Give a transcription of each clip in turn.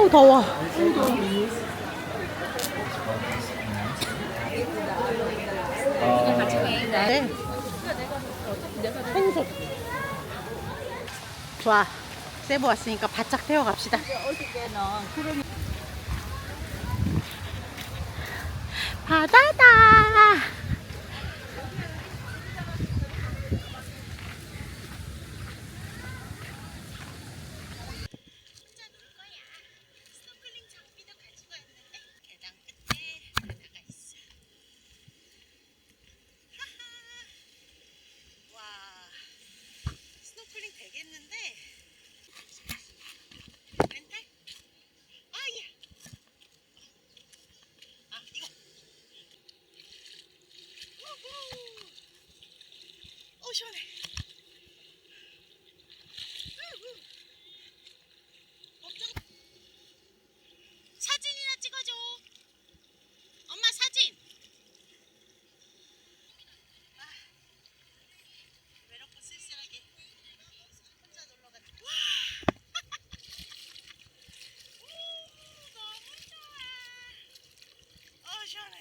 아우 더워. 네. 생색. 좋아. 세부 왔으니까 바짝 태워 갑시다. 바다다. 스노클링 되겠는데 렌탈? 아 예. 아 이거. 우후. 시원해. 우후. 사진이나 찍어줘. 엄마 사진. 외롭고 쓸쓸하게 혼자 놀러 갔다. 와. 너무 좋아. 시원해.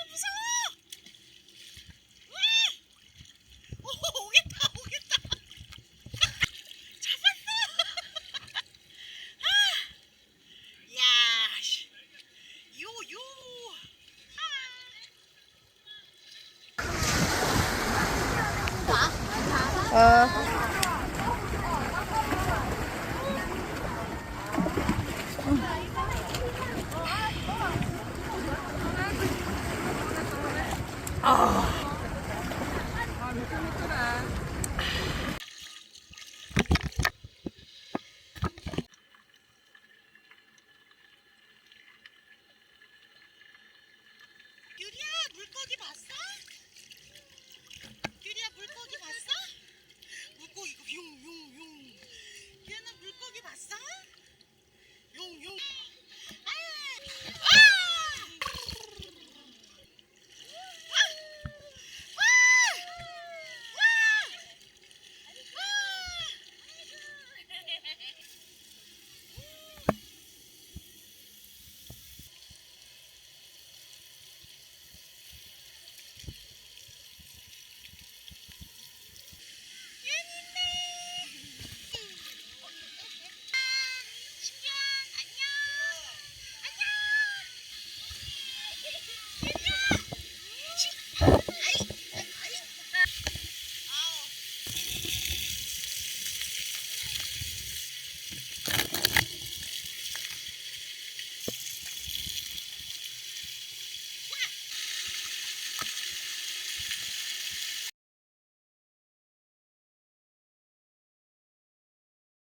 무서워! 와! 오겠다, 오겠다. 잡았어! 아! 야, 요. 아.